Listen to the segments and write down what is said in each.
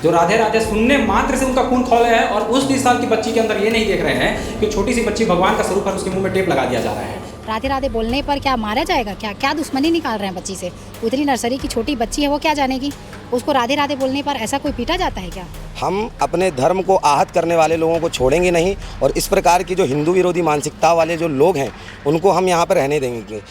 जो राधे राधे सुनने मात्र से उनका खून खौल है और उस 30 साल की बच्ची के अंदर ये नहीं देख रहे हैं कि छोटी सी बच्ची भगवान का स्वरूप है, उसके मुंह में टेप लगा दिया जा रहा है। राधे राधे बोलने पर क्या मारा जाएगा? क्या दुश्मनी निकाल रहे हैं बच्ची से? उतनी नर्सरी की छोटी बच्ची है, वो क्या जानेगी? उसको राधे राधे बोलने पर ऐसा कोई पीटा जाता है क्या? हम अपने धर्म को आहत करने वाले लोगों को छोड़ेंगे नहीं और इस प्रकार की जो हिंदू विरोधी मानसिकता वाले जो लोग हैं उनको हम यहाँ पर रहने देंगे।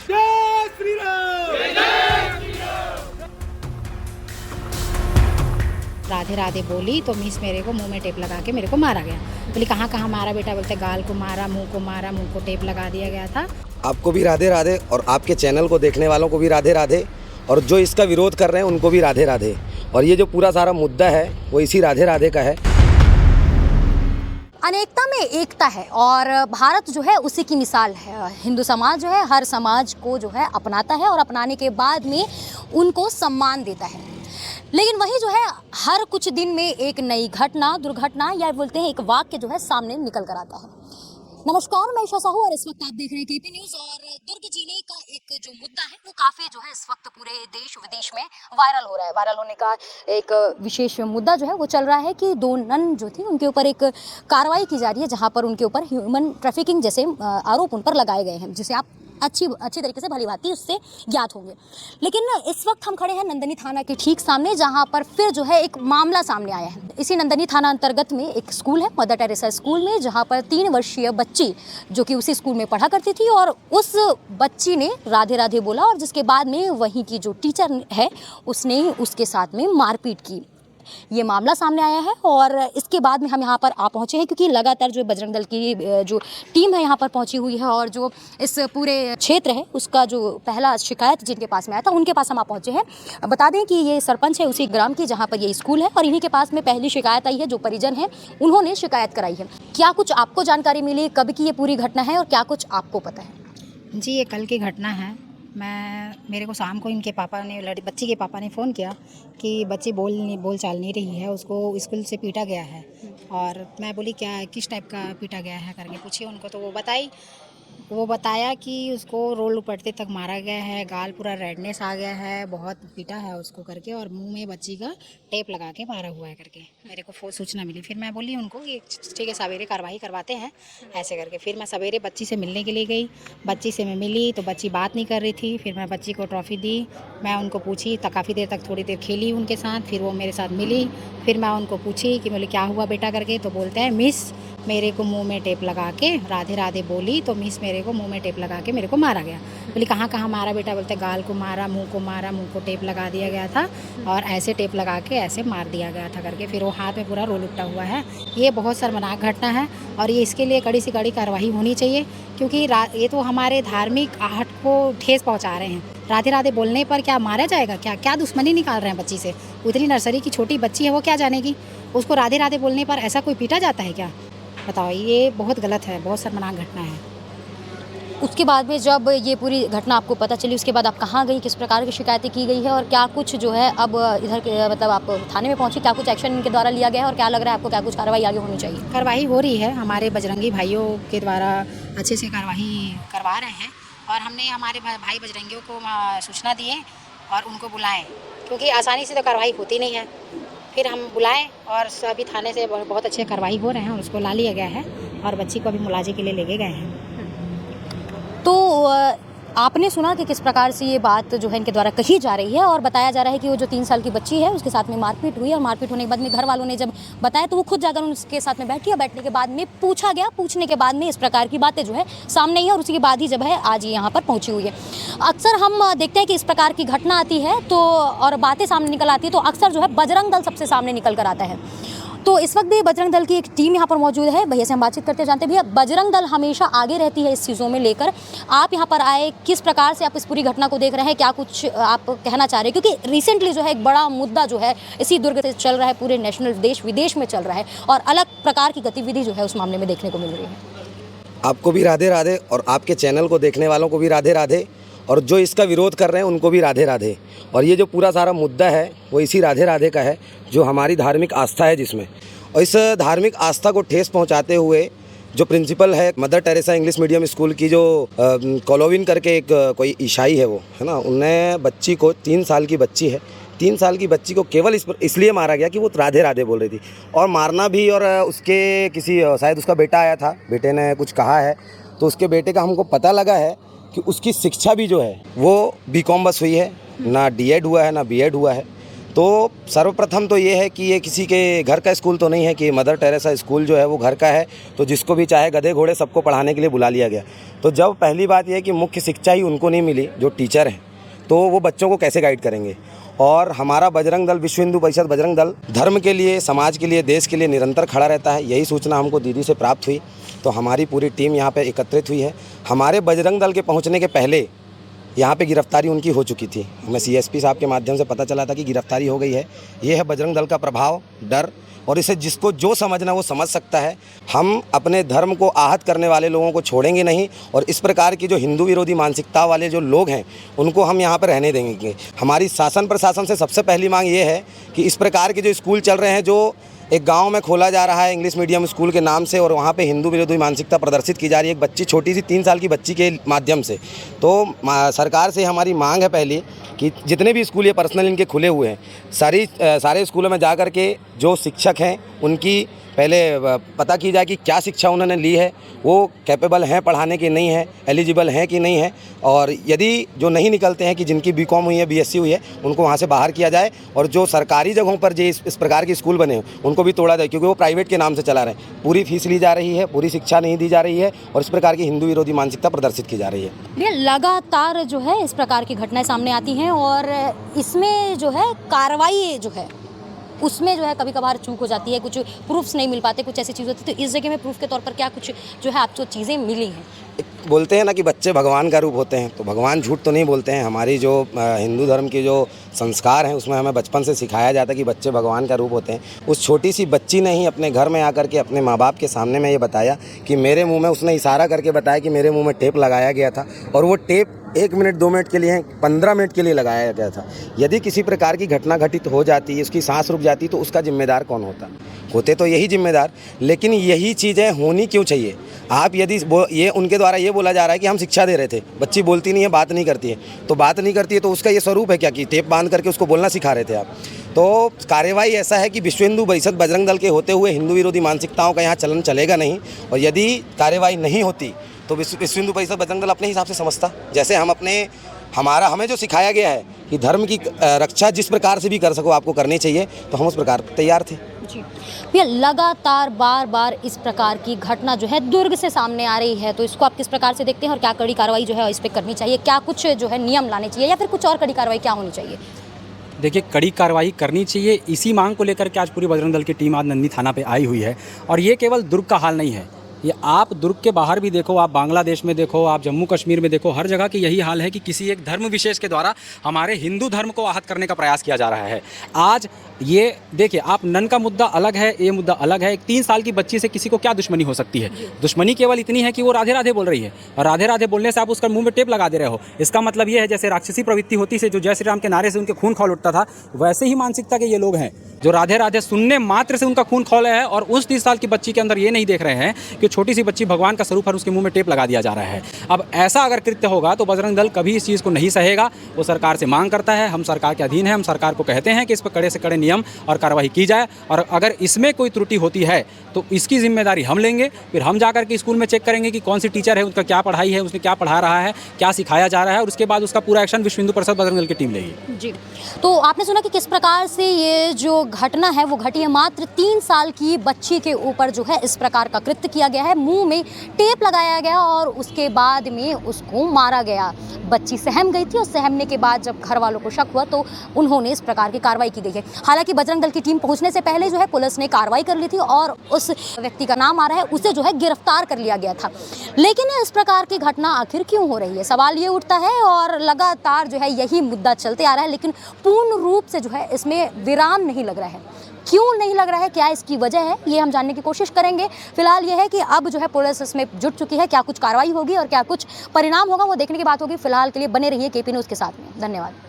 राधे राधे बोली तो मिस मेरे को मुंह में टेप लगा के मेरे को मारा गया। बोली कहाँ मारा बेटा? बोलते गाल को मारा, मुंह को टेप लगा दिया गया था। आपको भी राधे राधे और आपके चैनल को देखने वालों को भी राधे राधे और जो इसका विरोध कर रहे हैं उनको भी राधे राधे। और ये जो पूरा सारा मुद्दा है वो इसी राधे राधे का है। अनेकता में एकता है और भारत जो है उसी की मिसाल है। हिंदू समाज जो है हर समाज को जो है अपनाता है और अपनाने के बाद में उनको सम्मान देता है। लेकिन वही जो है हर कुछ दिन में एक नई घटना, दुर्घटना या बोलते हैं एक वाक्य जो है सामने निकल कर आता है। नमस्कार, मैं ईशा साहू और इस वक्त आप देख रहे हैं केपी न्यूज़। और दुर्ग जिले का एक जो मुद्दा है वो काफ़ी जो है इस वक्त पूरे देश विदेश में वायरल हो रहा है। वायरल होने का एक विशेष मुद्दा जो है वो चल रहा है कि दो नन जो थी उनके ऊपर एक कार्रवाई की जा रही है जहाँ पर उनके ऊपर ह्यूमन ट्रैफिकिंग जैसे आरोप उन पर लगाए गए हैं, जिसे आप अच्छी तरीके से भली भांति उससे ज्ञात होंगे। लेकिन इस वक्त हम खड़े हैं नंदनी थाना के ठीक सामने, जहां पर फिर जो है एक मामला सामने आया है। इसी नंदनी थाना अंतर्गत में एक स्कूल है, मदर टेरेसा स्कूल में, जहां पर 3 वर्षीय बच्ची जो कि उसी स्कूल में पढ़ा करती थी और उस बच्ची ने राधे राधे बोला और जिसके बाद में वहीं की जो टीचर है उसने उसके साथ में मारपीट की। ये मामला सामने आया है और इसके बाद में हम यहाँ पर आ पहुँचे हैं क्योंकि लगातार जो बजरंग दल की जो टीम है यहाँ पर पहुँची हुई है और जो इस पूरे क्षेत्र है उसका जो पहला शिकायत जिनके पास में आया था उनके पास हम आ पहुँचे हैं। बता दें कि ये सरपंच है उसी ग्राम की जहाँ पर ये स्कूल है और इन्हीं के पास में पहली शिकायत आई है। जो परिजन है उन्होंने शिकायत कराई है। क्या कुछ आपको जानकारी मिली, कब की ये पूरी घटना है और क्या कुछ आपको पता है? जी, ये कल की घटना है। मेरे को शाम को इनके पापा ने, बच्ची के पापा ने फ़ोन किया कि बच्ची बोल चाल नहीं रही है, उसको स्कूल से पीटा गया है। और मैं बोली क्या, किस टाइप का पीटा गया है करके पूछी उनको, तो वो बताया कि उसको रोल उपटते तक मारा गया है, गाल पूरा रेडनेस आ गया है, बहुत पीटा है उसको करके और मुंह में बच्ची का टेप लगा के मारा हुआ है करके मेरे को सूचना मिली। फिर मैं बोली उनको कि ठीक है सवेरे कार्रवाई करवाते हैं ऐसे करके। फिर मैं सवेरे बच्ची से मिलने के लिए गई। बच्ची से मैं मिली तो बच्ची बात नहीं कर रही थी। फिर मैं बच्ची को ट्रॉफ़ी दी, मैं उनको पूछी तो काफ़ी देर तक थोड़ी देर खेली उनके साथ। फिर वो मेरे साथ मिली। फिर मैं उनको पूछी कि बोले क्या हुआ बेटा करके, तो बोलते हैं मिस मेरे को मुंह में टेप लगा के राधे राधे बोली तो मिस मेरे को मुंह में टेप लगा के मेरे को मारा गया। बोली कहाँ मारा बेटा? बोलते गाल को मारा, मुंह को टेप लगा दिया गया था और ऐसे टेप लगा के ऐसे मार दिया गया था करके। फिर वो हाथ में पूरा रोल उपटा हुआ है। ये बहुत शर्मनाक घटना है और ये इसके लिए कड़ी से कड़ी कार्रवाई होनी चाहिए क्योंकि ये तो हमारे धार्मिक आहट को ठेस पहुँचा रहे हैं। राधे राधे बोलने पर क्या मारा जाएगा? क्या दुश्मनी निकाल रहे हैं बच्ची से? उतनी नर्सरी की छोटी बच्ची है, वो क्या जानेगी? उसको राधे राधे बोलने पर ऐसा कोई पीटा जाता है क्या? बताओ, ये बहुत गलत है, बहुत शर्मनाक घटना है। उसके बाद में जब ये पूरी घटना आपको पता चली उसके बाद आप कहाँ गई, किस प्रकार की शिकायतें की गई है और क्या कुछ जो है अब इधर के मतलब आप थाने में पहुँची, क्या कुछ एक्शन इनके द्वारा लिया गया है और क्या लग रहा है आपको, क्या कुछ कार्रवाई आगे होनी चाहिए? कार्रवाई हो रही है, हमारे बजरंगी भाइयों के द्वारा अच्छे से कार्रवाई करवा रहे हैं और हमने हमारे भाई बजरंगियों को सूचना दी है और उनको बुलाएं क्योंकि आसानी से तो कार्रवाई होती नहीं है। फिर हम बुलाएं और सभी थाने से बहुत अच्छे कार्रवाई हो रहे हैं और उसको ला लिया गया है और बच्ची को अभी मुलाजे के लिए लेके गए हैं। तो आपने सुना कि किस प्रकार से ये बात जो है इनके द्वारा कही जा रही है और बताया जा रहा है कि वो जो 3 साल की बच्ची है उसके साथ में मारपीट हुई और मारपीट होने के बाद में घर वालों ने जब बताया तो वो खुद जाकर उसके साथ में बैठी और बैठने के बाद में पूछा गया। पूछने के बाद में इस प्रकार की बातें जो है सामने आई है और उसी के बाद ही जब है आज ये यहाँ पर पहुँची हुई है। अक्सर हम देखते हैं कि इस प्रकार की घटना आती है तो और बातें सामने निकल आती है तो अक्सर जो है बजरंग दल सबसे सामने निकल कर आता है। तो इस वक्त भी बजरंग दल की एक टीम यहाँ पर मौजूद है। भैया से हम बातचीत करते जानते हैं। भैया, बजरंग दल हमेशा आगे रहती है इस चीज़ों में लेकर, आप यहाँ पर आए, किस प्रकार से आप इस पूरी घटना को देख रहे हैं, क्या कुछ आप कहना चाह रहे हैं? क्योंकि रिसेंटली जो है एक बड़ा मुद्दा जो है इसी दुर्ग से चल रहा है, पूरे नेशनल देश विदेश में चल रहा है और अलग प्रकार की गतिविधि जो है उस मामले में देखने को मिल रही है। आपको भी राधे राधे और आपके चैनल को देखने वालों को भी राधे राधे और जो इसका विरोध कर रहे हैं उनको भी राधे राधे। और ये जो पूरा सारा मुद्दा है वो इसी राधे राधे का है, जो हमारी धार्मिक आस्था है जिसमें, और इस धार्मिक आस्था को ठेस पहुंचाते हुए जो प्रिंसिपल है mother Teresa English medium school की, जो कोलोविन करके एक कोई ईसाई है वो है ना, उनने बच्ची को 3 साल की बच्ची है 3 साल की बच्ची को केवल इसलिए मारा गया कि वो राधे राधे बोल रही थी, और मारना भी, और उसके किसी शायद उसका बेटा आया था, बेटे ने कुछ कहा है, तो उसके बेटे का हमको पता लगा है कि उसकी शिक्षा भी जो है वो बीकॉम बस हुई है, ना डीएड हुआ है, ना बीएड हुआ है। तो सर्वप्रथम तो ये है कि ये किसी के घर का स्कूल तो नहीं है कि मदर टेरेसा स्कूल जो है वो घर का है, तो जिसको भी चाहे गधे घोड़े सबको पढ़ाने के लिए बुला लिया गया। तो जब पहली बात ये है कि मुख्य शिक्षा ही उनको नहीं मिली जो टीचर हैं, तो वो बच्चों को कैसे गाइड करेंगे। और हमारा बजरंग दल, विश्व हिंदू परिषद बजरंग दल, धर्म के लिए, समाज के लिए, देश के लिए निरंतर खड़ा रहता है। यही सूचना हमको दीदी से प्राप्त हुई, तो हमारी पूरी टीम यहाँ पे एकत्रित हुई है। हमारे बजरंग दल के पहुँचने के पहले यहाँ पे गिरफ्तारी उनकी हो चुकी थी। हमें सीएसपी साहब के माध्यम से पता चला था कि गिरफ्तारी हो गई है। ये है बजरंग दल का प्रभाव, डर, और इसे जिसको जो समझना वो समझ सकता है। हम अपने धर्म को आहत करने वाले लोगों को छोड़ेंगे नहीं, और इस प्रकार की जो हिंदू विरोधी मानसिकता वाले जो लोग हैं उनको हम यहाँ पर रहने देंगे। हमारी शासन प्रशासन से सबसे पहली मांग ये है कि इस प्रकार के जो स्कूल चल रहे हैं, जो एक गांव में खोला जा रहा है इंग्लिश मीडियम स्कूल के नाम से, और वहाँ पे हिंदू विरोधी मानसिकता प्रदर्शित की जा रही है एक बच्ची, छोटी सी 3 साल की बच्ची के माध्यम से। तो सरकार से हमारी मांग है पहली कि जितने भी स्कूल ये पर्सनल इनके खुले हुए हैं, सारे स्कूलों में जा कर के जो शिक्षक हैं उनकी पहले पता की जाए कि क्या शिक्षा उन्होंने ली है, वो कैपेबल हैं पढ़ाने की, नहीं है एलिजिबल हैं कि नहीं है। और यदि जो नहीं निकलते हैं कि जिनकी बीकॉम हुई है, बीएससी हुई है, उनको वहाँ से बाहर किया जाए। और जो सरकारी जगहों पर जो इस प्रकार के स्कूल बने हैं उनको भी तोड़ा जाए, क्योंकि वो प्राइवेट के नाम से चला रहे हैं। पूरी फीस ली जा रही है, पूरी शिक्षा नहीं दी जा रही है, और इस प्रकार की हिंदू विरोधी मानसिकता प्रदर्शित की जा रही है। भैया लगातार जो है इस प्रकार की घटनाएं सामने आती हैं, और इसमें जो है कार्रवाई जो है उसमें जो है कभी कभार चूक हो जाती है, कुछ प्रूफ्स नहीं मिल पाते, कुछ ऐसी चीज़ होती है। तो इस जगह में प्रूफ के तौर पर क्या कुछ जो है आपको चीज़ें मिली हैं? बोलते हैं ना कि बच्चे भगवान का रूप होते हैं, तो भगवान झूठ तो नहीं बोलते हैं। हमारी जो हिंदू धर्म के जो संस्कार हैं उसमें हमें बचपन से सिखाया जाता है कि बच्चे भगवान का रूप होते हैं। उस छोटी सी बच्ची ने ही अपने घर में आकर के अपने माँ बाप के सामने में ये बताया कि मेरे मुंह में, उसने इशारा करके बताया कि मेरे मुंह में टेप लगाया गया था, और वो टेप 1 मिनट 2 मिनट के लिए, 15 मिनट के लिए लगाया गया था। यदि किसी प्रकार की घटना घटित हो जाती है, उसकी सांस रुक जाती, तो उसका जिम्मेदार कौन होता? होते तो यही जिम्मेदार। लेकिन यही चीज़ें होनी क्यों चाहिए? आप यदि ये उनके द्वारा ये बोला जा रहा है कि हम शिक्षा दे रहे थे, बच्ची बोलती नहीं है, बात नहीं करती है, तो बात नहीं करती है तो उसका ये स्वरूप है क्या कि टेप बांध करके उसको बोलना सिखा रहे थे आप? तो कार्यवाही ऐसा है कि विश्व हिंदू परिषद बजरंग दल के होते हुए हिंदू विरोधी मानसिकताओं का यहाँ चलन चलेगा नहीं। और यदि कार्यवाही नहीं होती तो विश्व हिंदू परिषद बजरंग दल अपने हिसाब से समझता। जैसे हमें जो सिखाया गया है कि धर्म की रक्षा जिस प्रकार से भी कर सको आपको करनी चाहिए, तो हम उस प्रकार तैयार थे। जी भैया, लगातार बार बार इस प्रकार की घटना जो है दुर्ग से सामने आ रही है, तो इसको आप किस प्रकार से देखते हैं, और क्या कड़ी कार्रवाई जो है इस पर करनी चाहिए? क्या कुछ जो है नियम लाने चाहिए, या फिर कुछ और कड़ी कार्रवाई क्या होनी चाहिए? देखिए, कड़ी कार्रवाई करनी चाहिए। इसी मांग को लेकर के आज पूरी बजरंग दल की टीम आज नंदी थाना पे आई हुई है। और ये केवल दुर्ग का हाल नहीं है, ये आप दुर्ग के बाहर भी देखो, आप बांग्लादेश में देखो, आप जम्मू कश्मीर में देखो, हर जगह की यही हाल है कि किसी एक धर्म विशेष के द्वारा हमारे हिंदू धर्म को आहत करने का प्रयास किया जा रहा है। आज ये देखिए, आप नन का मुद्दा अलग है, ये मुद्दा अलग है। एक 3 साल की बच्ची से किसी को क्या दुश्मनी हो सकती है? दुश्मनी केवल इतनी है कि वो राधे राधे बोल रही है, और राधे राधे बोलने से आप उसका मुंह में टेप लगा दे रहे हो। इसका मतलब ये है जैसे राक्षसी प्रवृत्ति होती से जो जय श्री राम के नारे से उनके खून खौल उठता था, वैसे ही मानसिकता के ये लोग हैं जो राधे राधे सुनने मात्र से उनका खून खौला है। और उस 30 साल की बच्ची के अंदर ये नहीं देख रहे हैं कि छोटी सी बच्ची भगवान का स्वरूप है, उसके मुंह में टेप लगा दिया जा रहा है। अब ऐसा अगर कृत्य होगा तो बजरंग दल कभी इस चीज़ को नहीं सहेगा। वो सरकार से मांग करता है, हम सरकार के अधीन हैं, हम सरकार को कहते हैं कि इस पर कड़े से कड़े नियम और कार्रवाई की जाए। और अगर इसमें कोई त्रुटि होती है तो इसकी जिम्मेदारी हम लेंगे। फिर हम जाकर के स्कूल में चेक करेंगे कि कौन सी टीचर है, उसका क्या पढ़ाई है, उसने क्या पढ़ा रहा है, क्या सिखाया जा रहा है, और उसके बाद उसका पूरा एक्शन विश्व हिंदू परिषद बजरंग दल की टीम लेगी। जी, तो आपने सुना कि किस प्रकार से ये जो घटना है वो घटी है। मात्र 3 साल की बच्ची के ऊपर जो है इस प्रकार का कृत्य किया गया है, मुंह में टेप लगाया गया और उसके बाद में उसको मारा गया। बच्ची सहम गई थी, और सहमने के बाद जब घर वालों को शक हुआ तो उन्होंने इस प्रकार की कार्रवाई की गई है। हालांकि बजरंग दल की टीम पहुंचने से पहले जो है पुलिस ने कार्रवाई कर ली थी, और उस व्यक्ति का नाम आ रहा है, उसे जो है गिरफ्तार कर लिया गया था। लेकिन इस प्रकार की घटना आखिर क्यों हो रही है, सवाल ये उठता है। और लगातार जो है यही मुद्दा चलते आ रहा है, लेकिन पूर्ण रूप से जो है इसमें विराम नहीं लग रहा है। क्यों नहीं लग रहा है, क्या इसकी वजह है, ये हम जानने की कोशिश करेंगे। फिलहाल ये है कि अब जो है पुलिस इसमें जुट चुकी है। क्या कुछ कार्रवाई होगी और क्या कुछ परिणाम होगा वो देखने की बात होगी। फिलहाल के लिए बने रहिए केपी न्यूज़ के साथ में। धन्यवाद।